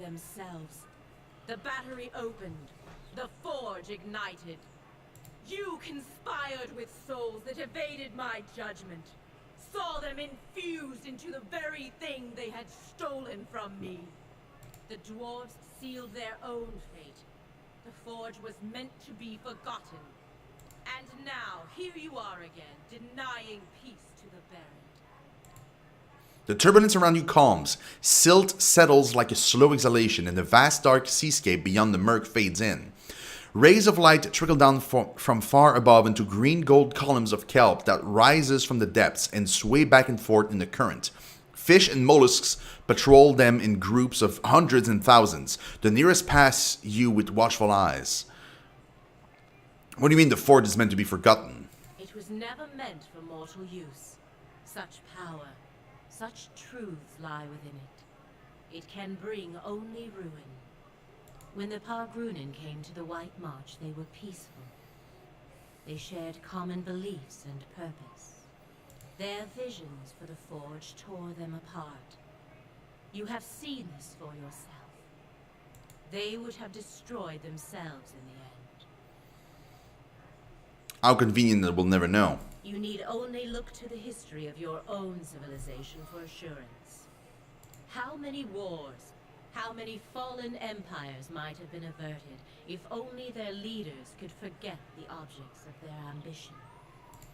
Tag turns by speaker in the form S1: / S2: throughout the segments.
S1: themselves. The battery opened. The forge ignited. You conspired with souls that evaded my judgment. Saw them infused into the very thing they had stolen from me. The dwarves sealed their own fate. The forge was meant to be forgotten. And now, here you are again, denying peace to the buried.
S2: The turbulence around you calms. Silt settles like a slow exhalation, and the vast dark seascape beyond the murk fades in. Rays of light trickle down from far above into green-gold columns of kelp that rises from the depths and sway back and forth in the current. Fish and mollusks patrol them in groups of hundreds and thousands. The nearest pass you with watchful eyes. What do you mean the forge is meant to be forgotten?
S1: It was never meant for mortal use. Such power, such truths lie within it. It can bring only ruin. When the Pargrunen came to the White March, they were peaceful. They shared common beliefs and purpose. Their visions for the Forge tore them apart. You have seen this for yourself. They would have destroyed themselves in the end.
S2: How convenient that we'll never know.
S1: You need only look to the history of your own civilization for assurance. How many wars, how many fallen empires might have been averted if only their leaders could forget the objects of their ambition.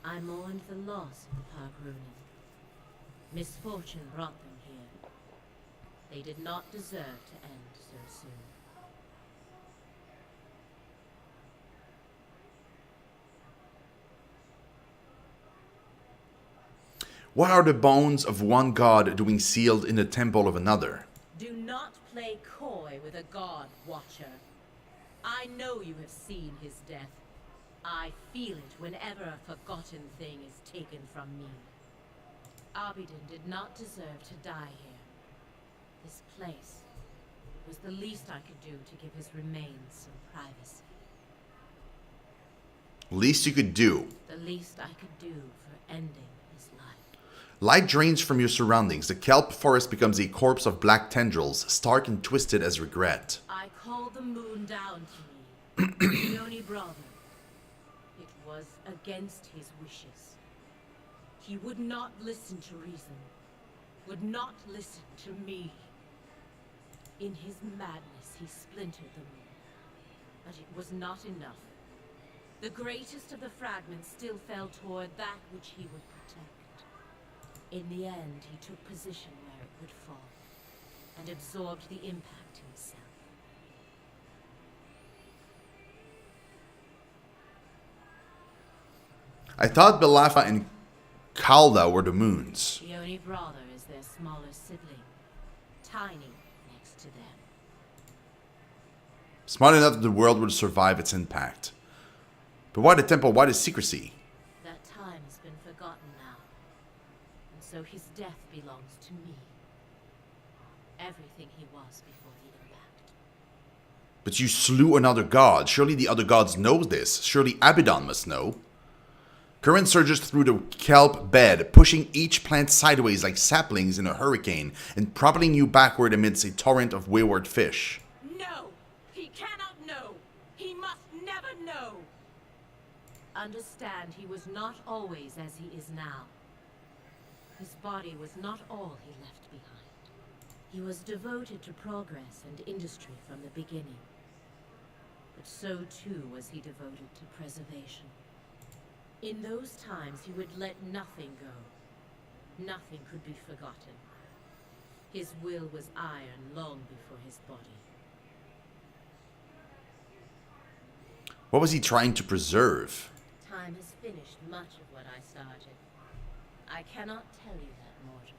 S1: I mourned the loss of the Pargrunen. Misfortune brought them here. They did not deserve to end so soon.
S2: What are the bones of one god doing sealed in the temple of another?
S1: Do not play coy with a god, Watcher. I know you have seen his death. I feel it whenever a forgotten thing is taken from me. Abidin did not deserve to die here. This place was the least I could do to give his remains some privacy.
S2: Least you could do.
S1: The least I could do for ending his life.
S2: Light drains from your surroundings. The kelp forest becomes a corpse of black tendrils, stark and twisted as regret.
S1: I called the moon down to me. Yoni brother. It was against his wishes. He would not listen to reason. Would not listen to me. In his madness, he splintered the moon. But it was not enough. The greatest of the fragments still fell toward that which he would protect. In the end, he took position where it would fall, and absorbed the impact himself.
S2: I thought Belafa and Kalda were the moons.
S1: Yoni brother is their smaller sibling, tiny next to them.
S2: Smart enough that the world would survive its impact. But why the temple? Why the secrecy?
S1: That time has been forgotten now. And so his death belongs to me. Everything he was before the impact.
S2: But you slew another god. Surely the other gods know this. Surely Abaddon must know. Current surges through the kelp bed, pushing each plant sideways like saplings in a hurricane, and propelling you backward amidst a torrent of wayward fish.
S1: No! He cannot know! He must never know! Understand, he was not always as he is now. His body was not all he left behind. He was devoted to progress and industry from the beginning. But so too was he devoted to preservation. In those times, he would let nothing go. Nothing could be forgotten. His will was iron long before his body.
S2: What was he trying to preserve?
S1: Time has finished much of what I started. I cannot tell you that, mortal,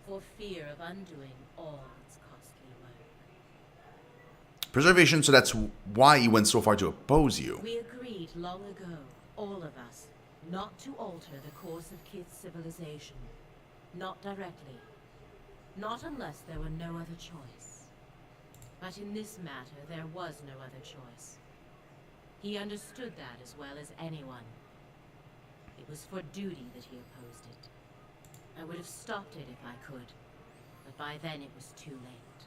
S1: for fear of undoing all its costly work.
S2: Preservation, so that's why he went so far to oppose you.
S1: We agreed long ago, all of us, not to alter the course of Kith's civilization. Not directly. Not unless there were no other choice. But in this matter, there was no other choice. He understood that as well as anyone. It was for duty that he opposed it. I would have stopped it if I could, but by then it was too late.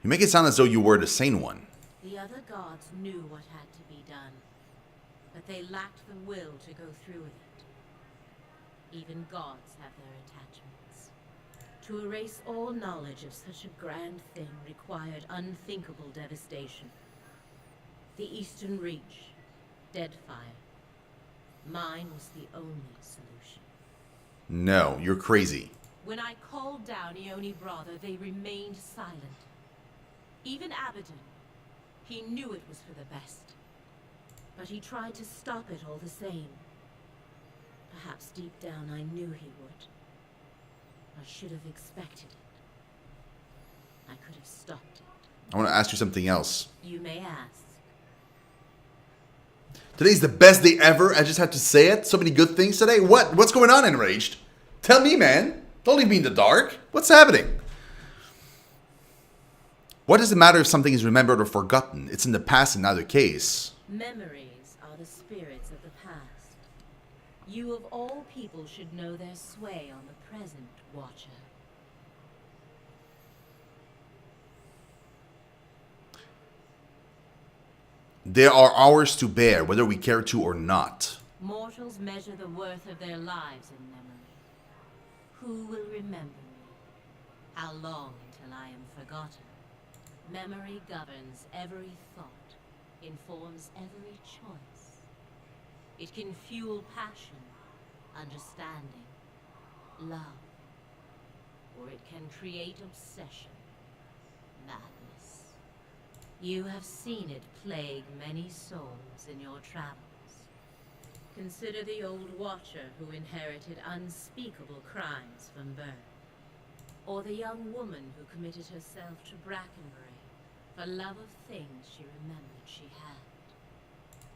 S2: You make it sound as though you were the sane one.
S1: The other gods knew what had to be done, but they lacked the will to go through with it. Even gods have their attachments. To erase all knowledge of such a grand thing required unthinkable devastation. The Eastern Reach, Deadfire. Mine was the only solution.
S2: No, you're crazy.
S1: When I called down Ione Brother, they remained silent. Even Abaddon. He knew it was for the best. But he tried to stop it all the same. Perhaps deep down I knew he would. I should have expected it. I could have stopped it.
S2: I want to ask you something else.
S1: You may ask.
S2: Today's the best day ever. I just had to say it. So many good things today. What's going on, Enraged? Tell me, man. Don't leave me in the dark. What's happening? What does it matter if something is remembered or forgotten? It's in the past in either case.
S1: Memories are the spirits of the past. You of all people should know their sway on the present, Watcher.
S2: They are ours to bear, whether we care to or not.
S1: Mortals measure the worth of their lives in memory. Who will remember me? How long until I am forgotten? Memory governs every thought, informs every choice. It can fuel passion, understanding, love, or it can create obsession, madness. You have seen it plague many souls in your travels. Consider the old Watcher who inherited unspeakable crimes from birth. Or the young woman who committed herself to Brackenbury for love of things she remembered she had.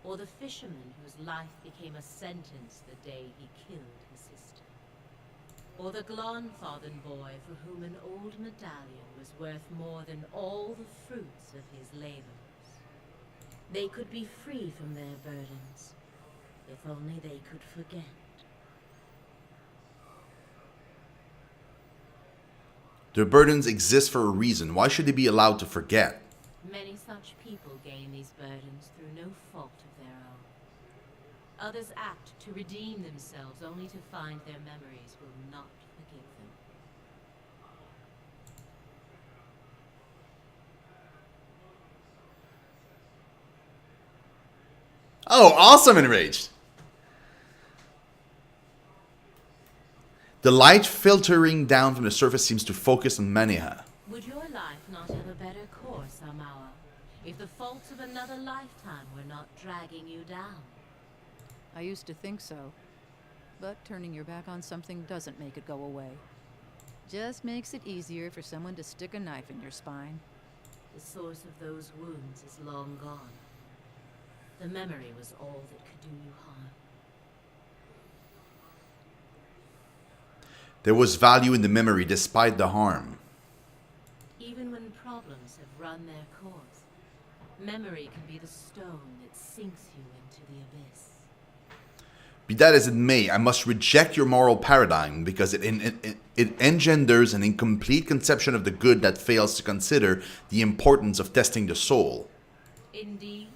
S1: Or the fisherman whose life became a sentence the day he killed his sister. Or the Glonfathen boy for whom an old medallion was worth more than all the fruits of his labors. They could be free from their burdens, if only they could forget.
S2: Their burdens exist for a reason. Why should they be allowed to forget?
S1: Many such people gain these burdens through no fault of their own. Others act to redeem themselves only to find their memories will not forgive them.
S2: Oh, awesome, Enraged! The light filtering down from the surface seems to focus on Maniha.
S1: Would your life not have a better course, Amawa, if the faults of another lifetime were not dragging you down?
S3: I used to think so. But turning your back on something doesn't make it go away. Just makes it easier for someone to stick a knife in your spine.
S1: The source of those wounds is long gone. The memory was all that could do you harm.
S2: There was value in the memory despite the harm.
S1: Even when problems have run their course, memory can be the stone that sinks you into the abyss.
S2: Be that as it may, I must reject your moral paradigm because it engenders an incomplete conception of the good that fails to consider the importance of testing the soul.
S1: Indeed.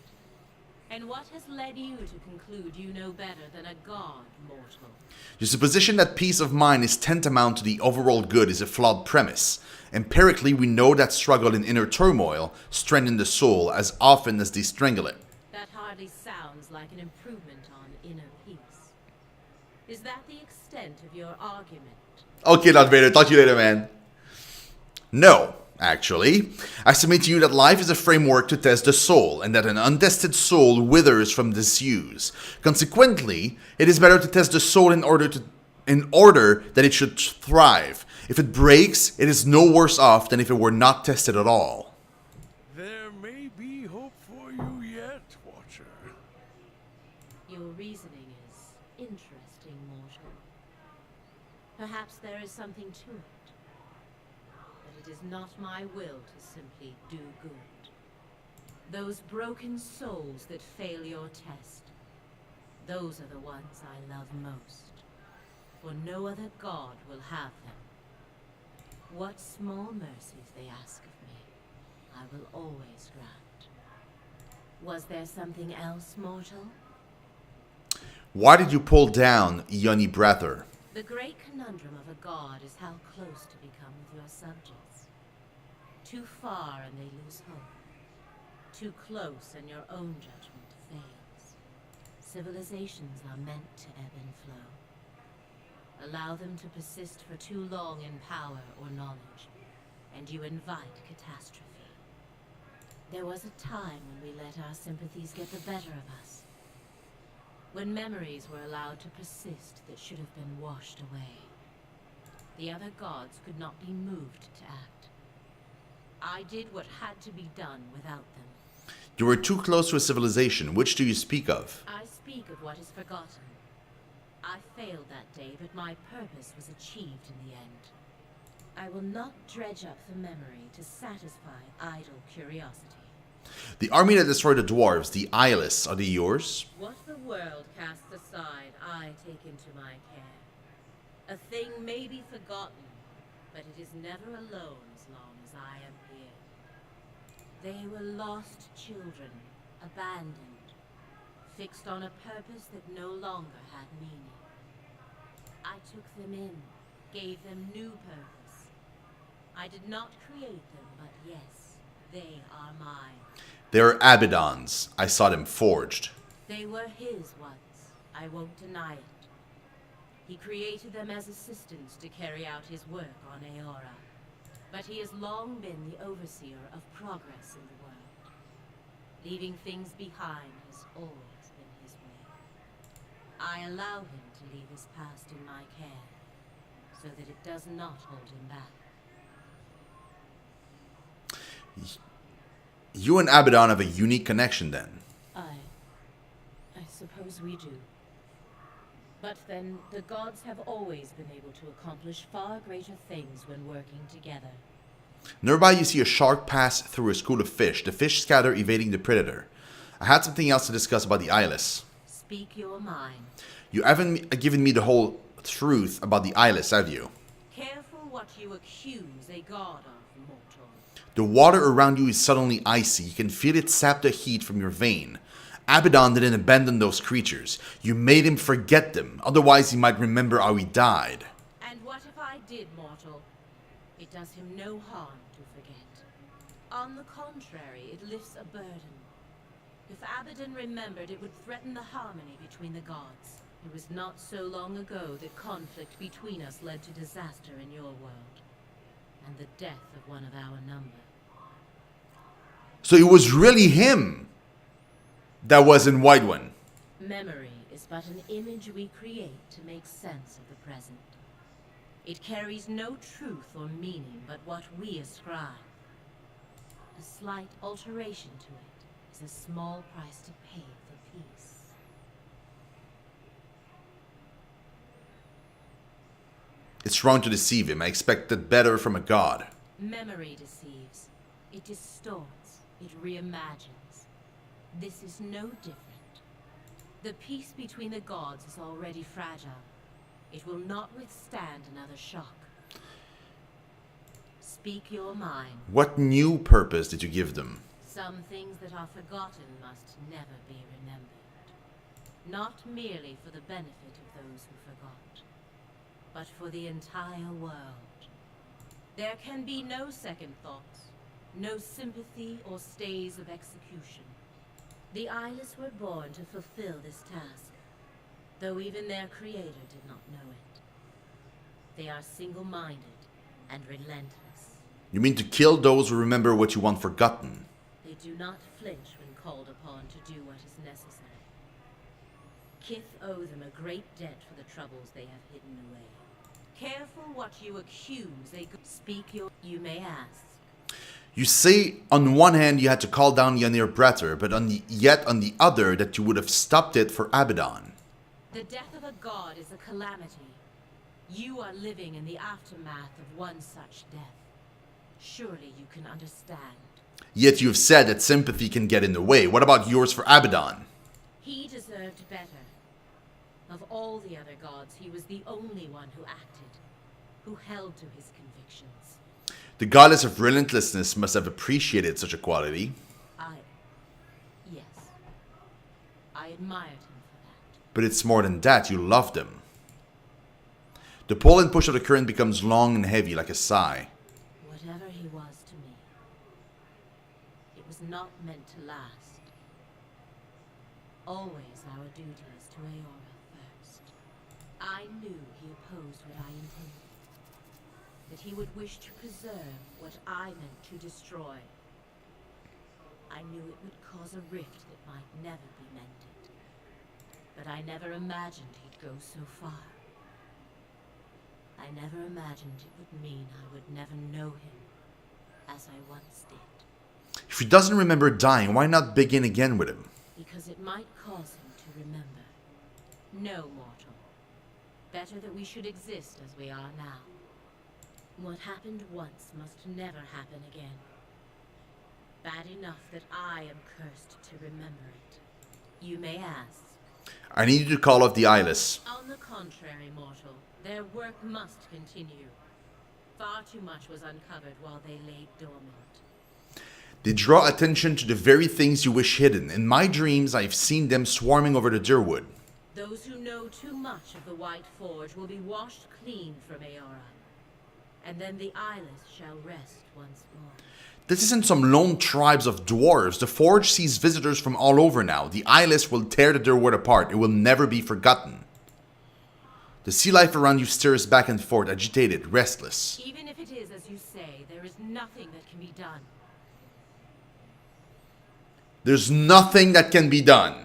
S1: And what has led you to conclude you know better than a god, mortal?
S2: Your supposition that peace of mind is tantamount to the overall good is a flawed premise. Empirically, we know that struggle and inner turmoil strengthen the soul as often as they strangle it.
S1: That hardly sounds like an improvement on inner peace. Is that the extent of your argument?
S2: Okay, Darth Vader, talk to you later, man. No, actually. I submit to you that life is a framework to test the soul, and that an untested soul withers from disuse. Consequently, it is better to test the soul in order that it should thrive. If it breaks, it is no worse off than if it were not tested at all.
S4: There may be hope for you yet, Watcher.
S1: Your reasoning is interesting, mortal. Perhaps there is something to it. But it is not my will to simply do good. Those broken souls that fail your test, those are the ones I love most. For no other god will have them. What small mercies they ask of me. will always grant. Was there something else, mortal?
S2: Why did you pull down Yoni Brather?
S1: The great conundrum of a god is how close to become with your subjects. Too far and they lose hope. Too close and your own judgment fails. Civilizations are meant to ebb and flow. Allow them to persist for too long in power or knowledge, and you invite catastrophe. There was a time when we let our sympathies get the better of us. When memories were allowed to persist that should have been washed away. The other gods could not be moved to act. I did what had to be done without them.
S2: You were too close to a civilization. Which do you speak of?
S1: I speak of what is forgotten. I failed that day, but my purpose was achieved in the end. I will not dredge up the memory to satisfy idle curiosity.
S2: The army that destroyed the dwarves, the Eyeless, are they yours?
S1: What the world casts aside, I take into my care. A thing may be forgotten, but it is never alone as long as I am here. They were lost children, abandoned, fixed on a purpose that no longer had meaning. I took them in, gave them new purpose. I did not create them, but yes, they are mine.
S2: They are Abaddon's. I saw them forged.
S1: They were his once. I won't deny it. He created them as assistants to carry out his work on Aora. But he has long been the overseer of progress in the world. Leaving things behind has always been his way. I allow him to leave his past in my care, so that it does not hold him back.
S2: You and Abaddon have a unique connection then.
S1: I suppose we do. But then, the gods have always been able to accomplish far greater things when working together.
S2: Nearby you see a shark pass through a school of fish, the fish scatter evading the predator. I had something else to discuss about the Eyeless.
S1: Speak your mind.
S2: You haven't given me the whole truth about the Eyeless, have you?
S1: Careful what you accuse a god of, mortal.
S2: The water around you is suddenly icy. You can feel it sap the heat from your vein. Abaddon didn't abandon those creatures. You made him forget them. Otherwise, he might remember how he died.
S1: And what if I did, mortal? It does him no harm to forget. On the contrary, it lifts a burden. If Abaddon remembered, it would threaten the harmony between the gods. It was not so long ago that conflict between us led to disaster in your world. And the death of one of our number.
S2: So it was really him that was in White One.
S1: Memory is but an image we create to make sense of the present. It carries no truth or meaning but what we ascribe. A slight alteration to it is a small price to pay for peace.
S2: It's wrong to deceive him. I expected better from a god.
S1: Memory deceives. It distorts. It reimagines. This is no different. The peace between the gods is already fragile. It will not withstand another shock. Speak your mind.
S2: What new purpose did you give them?
S1: Some things that are forgotten must never be remembered. Not merely for the benefit of those who forgot, but for the entire world. There can be no second thoughts, no sympathy or stays of execution. The Eyeless were born to fulfill this task, though even their creator did not know it. They are single-minded and relentless.
S2: You mean to kill those who remember what you want forgotten?
S1: They do not flinch when called upon to do what is necessary. Kith owe them a great debt for the troubles they have hidden away. Careful what you accuse a speak your... You may ask.
S2: You say on one hand you had to call down Ynir Brather, but yet on the other that you would have stopped it for Abaddon.
S1: The death of a god is a calamity. You are living in the aftermath of one such death. Surely you can understand.
S2: Yet you have said that sympathy can get in the way. What about yours for Abaddon?
S1: He deserved better. Of all the other gods, he was the only one who acted, who held to his convictions.
S2: The goddess of relentlessness must have appreciated such a quality.
S1: Yes. I admired him for that.
S2: But it's more than that, you loved him. The pull and push of the current becomes long and heavy like a sigh.
S1: Whatever he was to me, it was not meant to last. Always our duties to Aora first. I knew he opposed what I intended. That he would wish to preserve what I meant to destroy. I knew it would cause a rift that might never be mended. But I never imagined he'd go so far. I never imagined it would mean I would never know him as I once did.
S2: If he doesn't remember dying, why not begin again with him?
S1: Because it might cause him to remember. No, mortal. Better that we should exist as we are now. What happened once must never happen again. Bad enough that I am cursed to remember it. You may ask.
S2: I need you to call off the eyeless.
S1: On the contrary, mortal, their work must continue. Far too much was uncovered while they lay dormant.
S2: They draw attention to the very things you wish hidden. In my dreams, I've seen them swarming over the Durwood.
S1: Those who know too much of the White Forge will be washed clean from Aora. And then the eyeless shall rest once more.
S2: This isn't some lone tribes of dwarves. The Forge sees visitors from all over now. The eyeless will tear the Durwood apart. It will never be forgotten. The sea life around you stirs back and forth, agitated, restless.
S1: Even if it is as you say, there is nothing that can be done.
S2: There's nothing that can be done.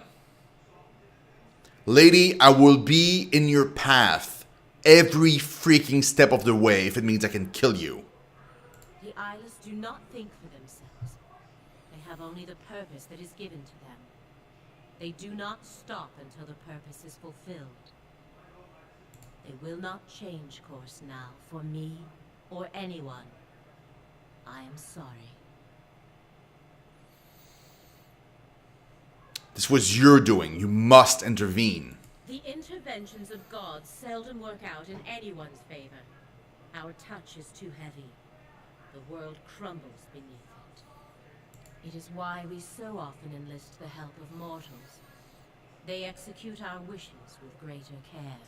S2: Lady, I will be in your path every freaking step of the way if it means I can kill you.
S1: The eyeless do not think for themselves. They have only the purpose that is given to them. They do not stop until the purpose is fulfilled. They will not change course now for me or anyone. I am sorry.
S2: This was your doing. You must intervene.
S1: The interventions of gods seldom work out in anyone's favor. Our touch is too heavy. The world crumbles beneath it. It is why we so often enlist the help of mortals. They execute our wishes with greater care.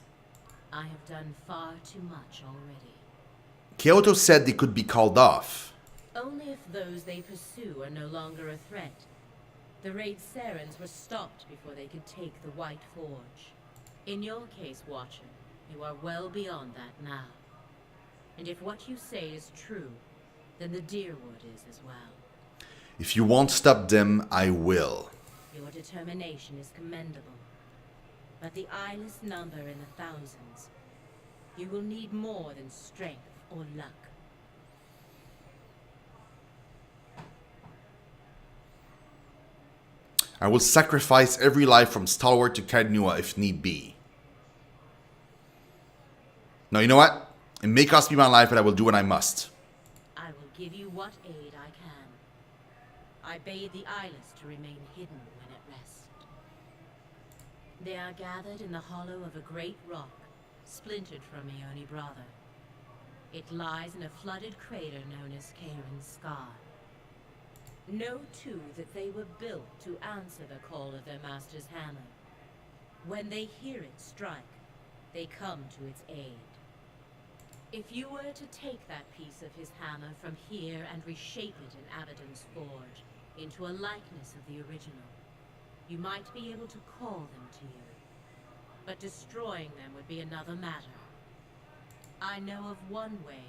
S1: I have done far too much already.
S2: Kyoto said they could be called off.
S1: Only if those they pursue are no longer a threat. The Raid Serens were stopped before they could take the White Forge. In your case, Watcher, you are well beyond that now. And if what you say is true, then the Deerwood is as well.
S2: If you won't stop them, I will.
S1: Your determination is commendable. But the eyeless number in the thousands. You will need more than strength or luck.
S2: I will sacrifice every life from Stalwart to Cadnua if need be. No, you know what? It may cost me my life, but I will do what I must.
S1: I will give you what aid I can. I bade the eyeless to remain hidden when at rest. They are gathered in the hollow of a great rock, splintered from Ioni Brother. It lies in a flooded crater known as Kairin's Scar. Know, too, that they were built to answer the call of their master's hammer. When they hear it strike, they come to its aid. If you were to take that piece of his hammer from here and reshape it in Abaddon's Forge into a likeness of the original, you might be able to call them to you. But destroying them would be another matter. I know of one way,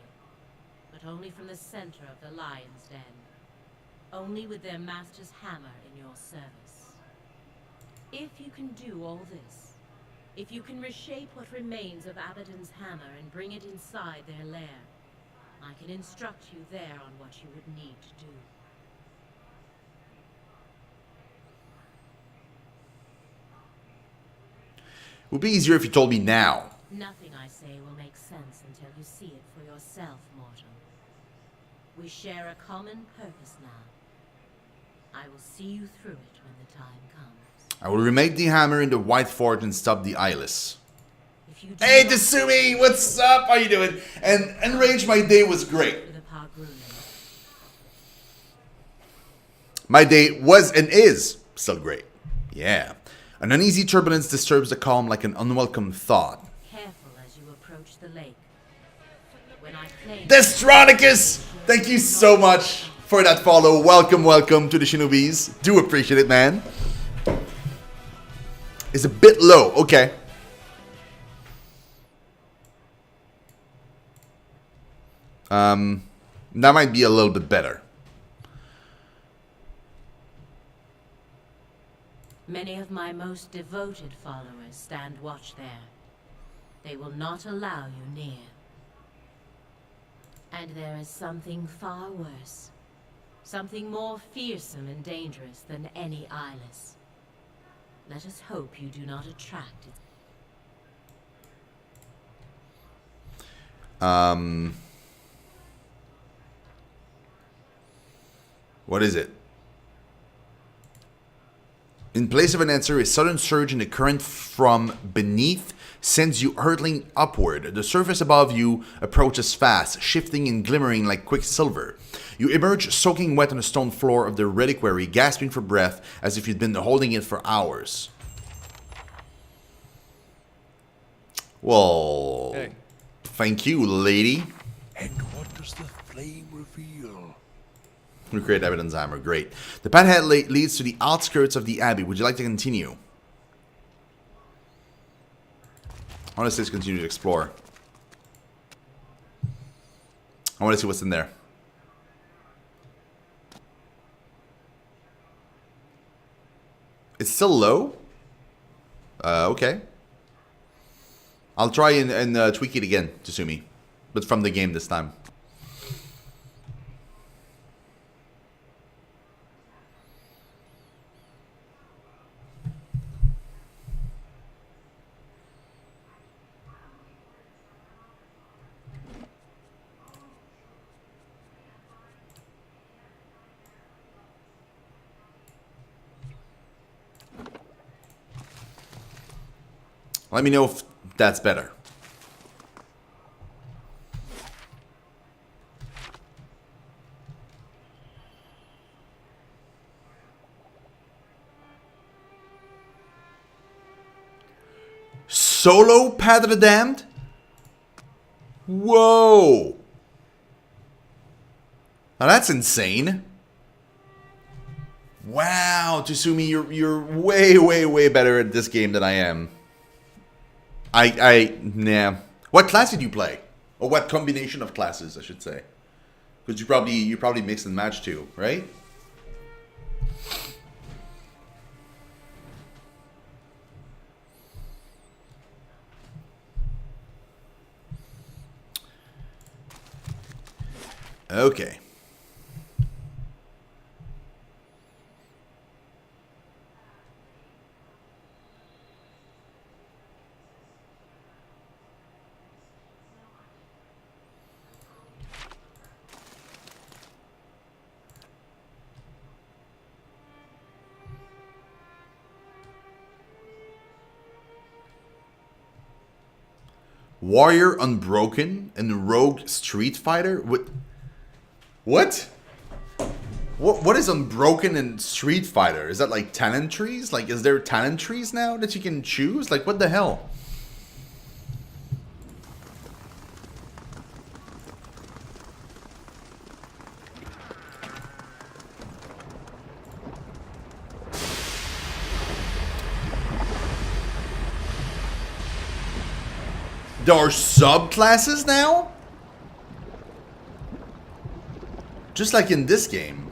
S1: but only from the center of the Lion's Den. Only with their master's hammer in your service. If you can do all this, if you can reshape what remains of Abaddon's hammer and bring it inside their lair, I can instruct you there on what you would need to do.
S2: It would be easier if you told me now.
S1: Nothing I say will make sense until you see it for yourself, mortal. We share a common purpose now. I will see you through it when the time comes.
S2: I will remake the hammer in the White Forge and stop the eyeless.
S1: If you do
S2: Hey,
S1: not
S2: Tasumi! What's up? How you doing? And Enrage, my day was great.
S1: for the Hargrun.
S2: My day was and is still great. Yeah. An uneasy turbulence disturbs the calm like an unwelcome thought.
S1: Careful as you approach the lake. When I claim
S2: Destronicus! Thank you so much for that follow. Welcome, welcome to the Shinobis. Do appreciate it, man. It's a bit low. Okay. That might be a little bit better.
S1: many of my most devoted followers stand watch there. They will not allow you near. And there is something far worse. Something more fearsome and dangerous than any eyeless. Let us hope you do not attract it.
S2: What is it? In place of an answer, a sudden surge in the current from beneath sends you hurtling upward. The surface above you approaches fast, shifting and glimmering like quicksilver. You emerge soaking wet on the stone floor of the reliquary, gasping for breath as if you'd been holding it for hours. Well,
S4: Hey.
S2: thank you, lady.
S4: And what does the flame reveal?
S2: Recreate evidence hammer, great. The path leads to the outskirts of the abbey. Would you like to continue? I want to say continue to explore. I want to see what's in there. It's still low? Okay. I'll try and tweak it again, Tsumi. But from the game this time. Let me know if that's better. Solo Path of the Damned? Whoa! Now that's insane. Wow, Tsumi, you're way better at this game than I am. Nah. What class did you play? Or what combination of classes, I should say? Because you probably mixed and matched too, right? Okay. Warrior Unbroken and Rogue Street Fighter? What? What is Unbroken and Street Fighter? Is that like talent trees? Like, is there talent trees now that you can choose? Like, what the hell? There are subclasses now? Just like in this game.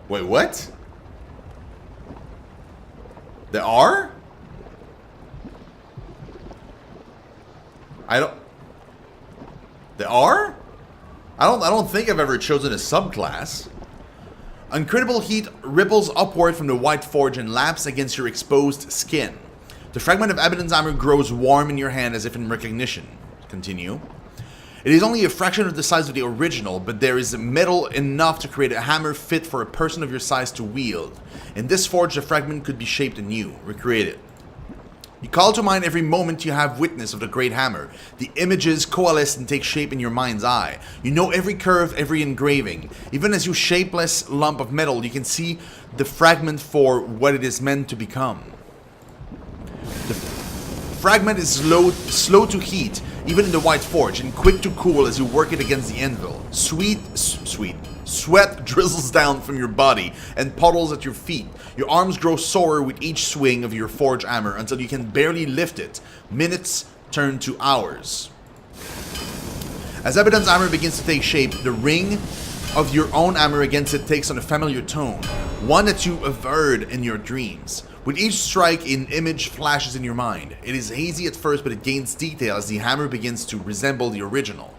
S2: Wait, what? There are? There are? I don't think I've ever chosen a subclass. Uncritable heat ripples upward from the white forge and laps against your exposed skin. The fragment of Abaddon's hammer grows warm in your hand as if in recognition. Continue. It is only a fraction of the size of the original, but there is metal enough to create a hammer fit for a person of your size to wield. In this forge, the fragment could be shaped anew, recreated. You call to mind every moment you have witness of the Great Hammer. The images coalesce and take shape in your mind's eye. You know every curve, every engraving. Even as you shapeless lump of metal, you can see the fragment for what it is meant to become. The fragment is slow to heat, even in the White Forge, and quick to cool as you work it against the anvil. Sweat drizzles down from your body and puddles at your feet. Your arms grow sore with each swing of your forge hammer until you can barely lift it. Minutes turn to hours. As Abaddon's hammer begins to take shape, the ring of your own hammer against it takes on a familiar tone, one that you have heard in your dreams. With each strike, an image flashes in your mind. It is hazy at first, but it gains detail as the hammer begins to resemble the original.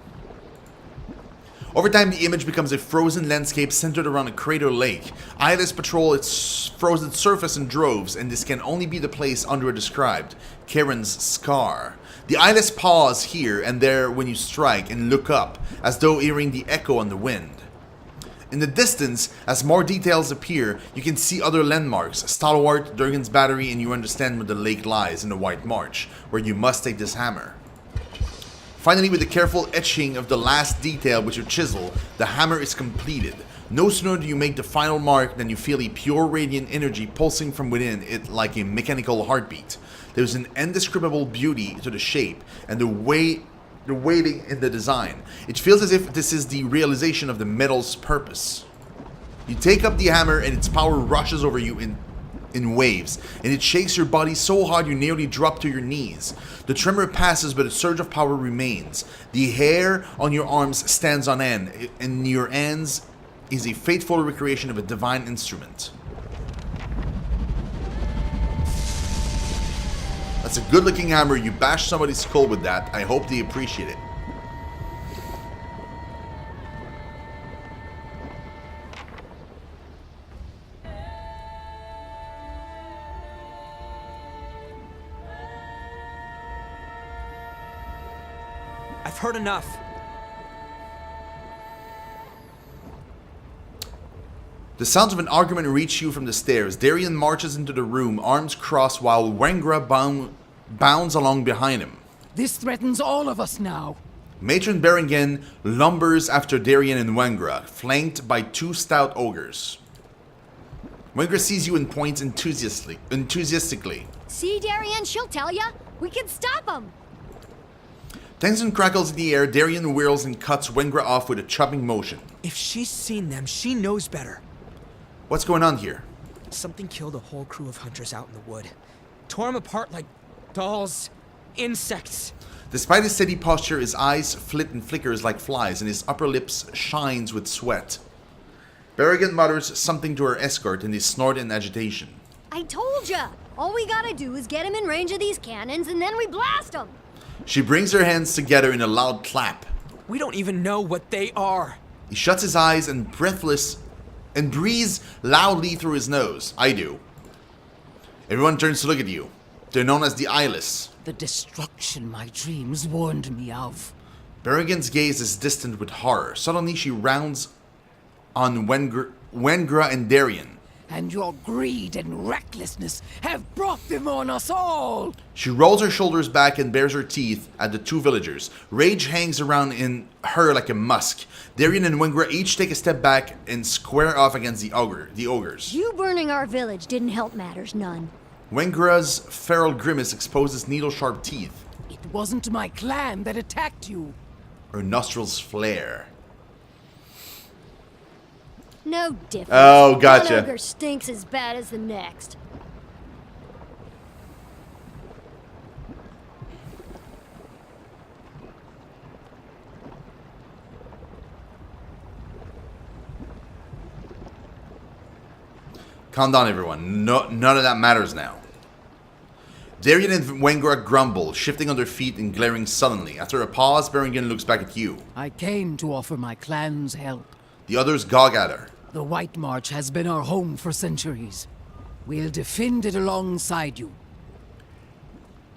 S2: Over time, the image becomes a frozen landscape centered around a crater lake. Eyeless patrol its frozen surface in droves, and this can only be the place Andrea described, Charon's scar. The eyeless pause here and there when you strike and look up, as though hearing the echo on the wind. In the distance, as more details appear, you can see other landmarks, Stalwart, Durgan's Battery, and you understand where the lake lies in the White March, where you must take this hammer. Finally, with the careful etching of the last detail with your chisel, the hammer is completed. No sooner do you make the final mark than you feel a pure radiant energy pulsing from within it like a mechanical heartbeat. There's an indescribable beauty to the shape and the weighting in the design. It feels as if this is the realization of the metal's purpose. You take up the hammer and its power rushes over you in waves, and it shakes your body so hard you nearly drop to your knees. The tremor passes, but a surge of power remains. The hair on your arms stands on end, and your hands is a faithful recreation of a divine instrument. That's a good looking hammer. You bash somebody's skull with that. I hope they appreciate it.
S5: I've heard enough.
S2: The sounds of an argument reach you from the stairs. Darien marches into the room, arms crossed, while Wengra bounds along behind him.
S6: This threatens all of us now.
S2: Matron Berengen lumbers after Darien and Wengra, flanked by two stout ogres. Wengra sees you and points enthusiastically.
S7: See, Darien, she'll tell ya. We can stop them.
S2: Tension crackles in the air. Darien whirls and cuts Wengra off with a chopping motion.
S5: If she's seen them, she knows better.
S2: What's going on here?
S5: Something killed a whole crew of hunters out in the wood. Tore them apart like dolls, insects.
S2: Despite his steady posture, his eyes flit and flickers like flies, and his upper lips shines with sweat. Berengen mutters something to her escort, and they snort in agitation.
S7: I told ya. All we gotta do is get him in range of these cannons, and then we blast them.
S2: She brings her hands together in a loud clap.
S5: We don't even know what they are.
S2: He shuts his eyes and breathes loudly through his nose. I do. Everyone turns to look at you. They're known as the Eyeless.
S6: The destruction my dreams warned me of.
S2: Berengen's gaze is distant with horror. Suddenly she rounds on Wengra and Darien.
S6: And your greed and recklessness have brought them on us all!
S2: She rolls her shoulders back and bares her teeth at the two villagers. Rage hangs around in her like a musk. Darien and Wengra each take a step back and square off against the ogres.
S7: You burning our village didn't help matters none.
S2: Wengra's feral grimace exposes needle-sharp teeth.
S6: It wasn't my clan that attacked you.
S2: Her nostrils flare.
S7: No difference.
S2: Oh, gotcha.
S7: One ogre stinks as bad as the next.
S2: Calm down, everyone. None of that matters now. Darien and Wengra grumble, shifting on their feet and glaring sullenly. After a pause, Berengen looks back at you.
S6: I came to offer my clan's help.
S2: The others gog at her.
S6: The White March has been our home for centuries. We'll defend it alongside you.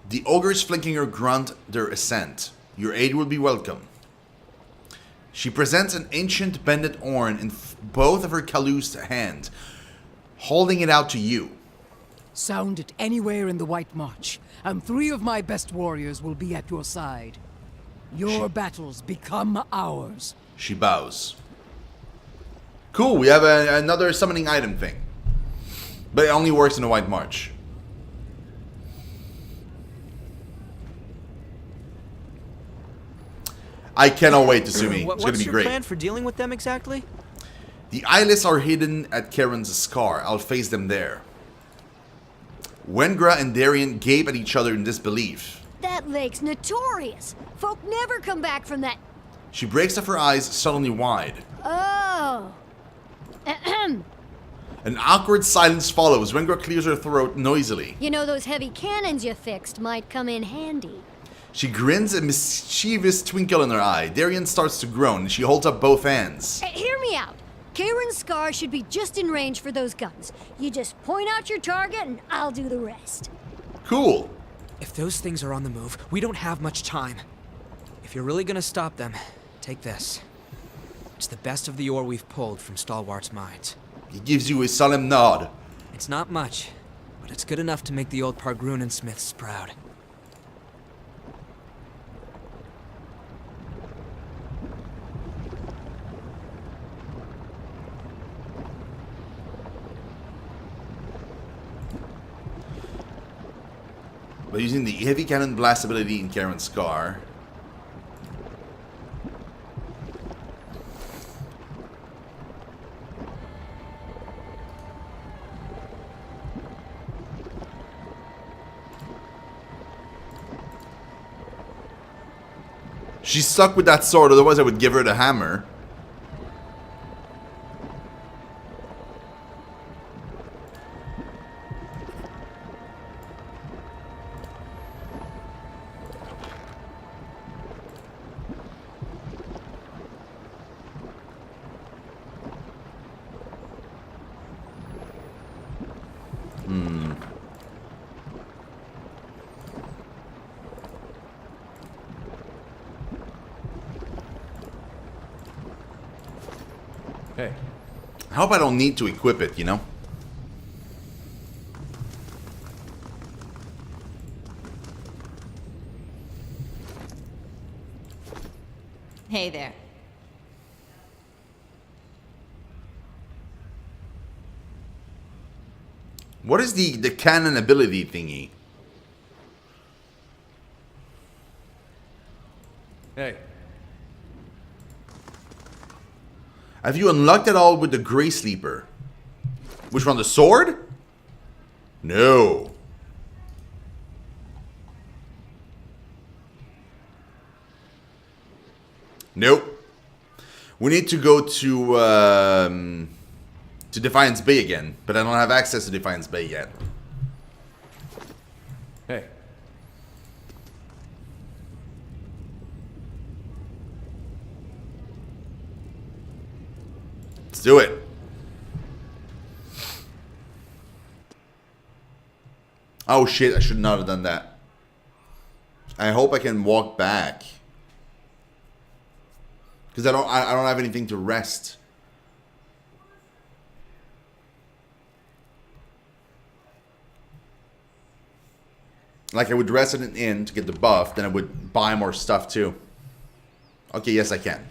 S2: The ogres flanking her grunt their assent. Your aid will be welcome. She presents an ancient bended horn in both of her calloused hands, holding it out to you.
S6: Sound it anywhere in the White March, and 3 of my best warriors will be at your side. Your battles become ours.
S2: She bows. Cool, we have another summoning item thing. But it only works in the White March. I cannot wait to Sumi. It's gonna
S5: What's
S2: be
S5: your
S2: great.
S5: plan for dealing with them exactly?
S2: The eyeless are hidden at Karen's scar. I'll face them there. Wengra and Darien gape at each other in disbelief.
S7: That lake's notorious. Folk never come back from that.
S2: She breaks up her eyes suddenly wide.
S7: Oh. Ahem.
S2: An awkward silence follows. Wengra clears her throat noisily.
S7: You know, those heavy cannons you fixed might come in handy.
S2: She grins, a mischievous twinkle in her eye. Darien starts to groan, and she holds up both hands.
S7: Hey, hear me out. Karen's scar should be just in range for those guns. You just point out your target and I'll do the rest.
S2: Cool.
S5: If those things are on the move, we don't have much time. If you're really gonna stop them, take this. It's the best of the ore we've pulled from Stalwart's mines.
S2: He gives you a solemn nod.
S5: It's not much, but it's good enough to make the old Pargrunen smiths proud.
S2: By using the heavy cannon blast ability in Karen's scar. She's stuck with that sword, otherwise I would give her the hammer.
S4: Hey,
S2: I hope I don't need to equip it, you know?
S8: Hey there.
S2: What is the cannon ability thingy?
S4: hey.
S2: Have you unlocked it all with the Grey Sleeper? Which one, the sword? No. Nope. We need to go to Defiance Bay again, but I don't have access to Defiance Bay yet.
S4: Hey.
S2: Let's do it. Oh shit, I should not have done that. I hope I can walk back. Because I don't have anything to rest. Like I would rest at an inn to get the buff, then I would buy more stuff too. Okay, yes I can.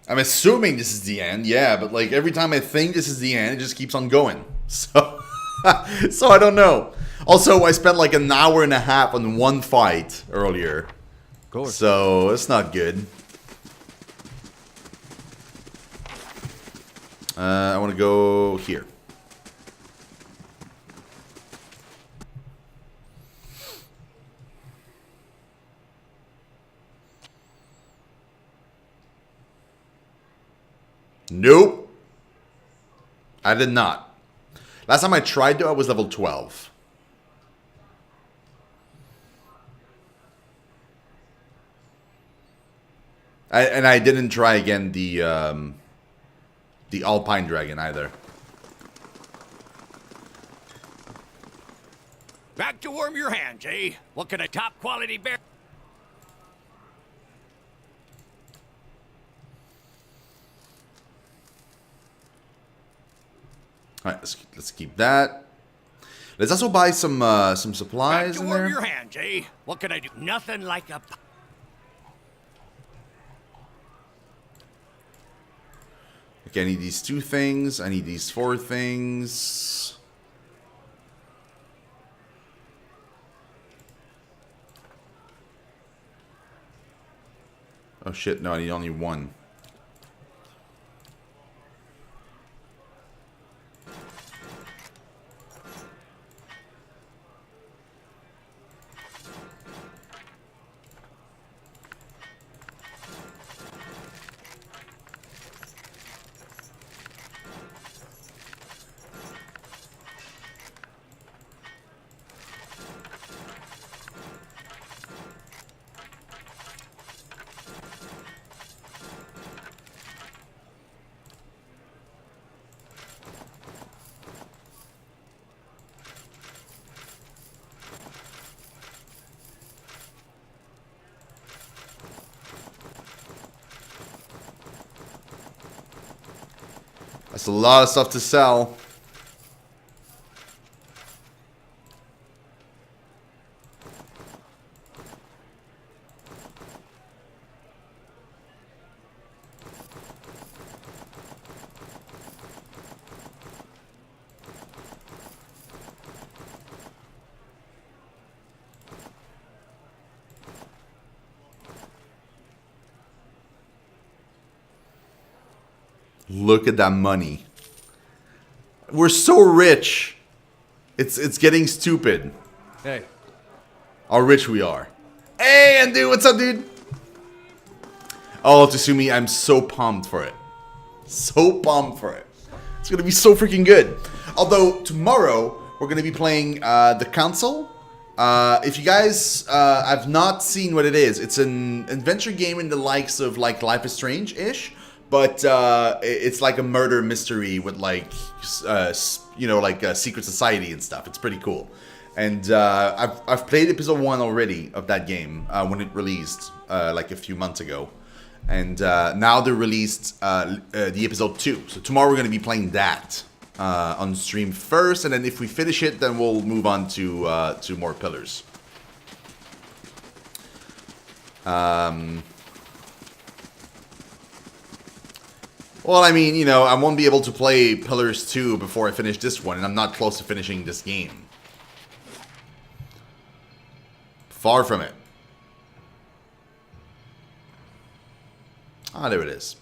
S2: I'm assuming this is the end, yeah, but like every time I think this is the end, it just keeps on going. So, so I don't know. Also, I spent like an hour and a half on one fight earlier.
S4: Of course.
S2: So, it's not good. I want to go here. Nope. I did not. Last time I tried to, I was level 12. And I didn't try again the the Alpine Dragon either.
S4: Back to warm your hands, eh? What can a top quality bear?
S2: All right, let's keep that. Let's also buy some
S4: Back
S2: supplies
S4: to
S2: in
S4: warm
S2: there.
S4: your hands, eh? What can I do? Nothing like a...
S2: Okay, I need these 2 things. I need these 4 things. Oh shit, no, I need only 1. That's a lot of stuff to sell. Look at that money. We're so rich. It's getting stupid.
S4: Hey.
S2: How rich we are. Hey, and dude, what's up, dude? Oh, Tsumi, I'm so pumped for it. So pumped for it. It's gonna be so freaking good. Although tomorrow we're gonna be playing the Council. If you guys have not seen what it is, it's an adventure game in the likes of like Life is Strange-ish. But it's like a murder mystery with like, you know, like a secret society and stuff. It's pretty cool. And I've played episode 1 already of that game when it released like a few months ago. And now they released the episode 2. So tomorrow we're going to be playing that on stream first. And then if we finish it, then we'll move on to more Pillars. Well, I mean, you know, I won't be able to play Pillars 2 before I finish this one, and I'm not close to finishing this game. Far from it. Ah, there it is.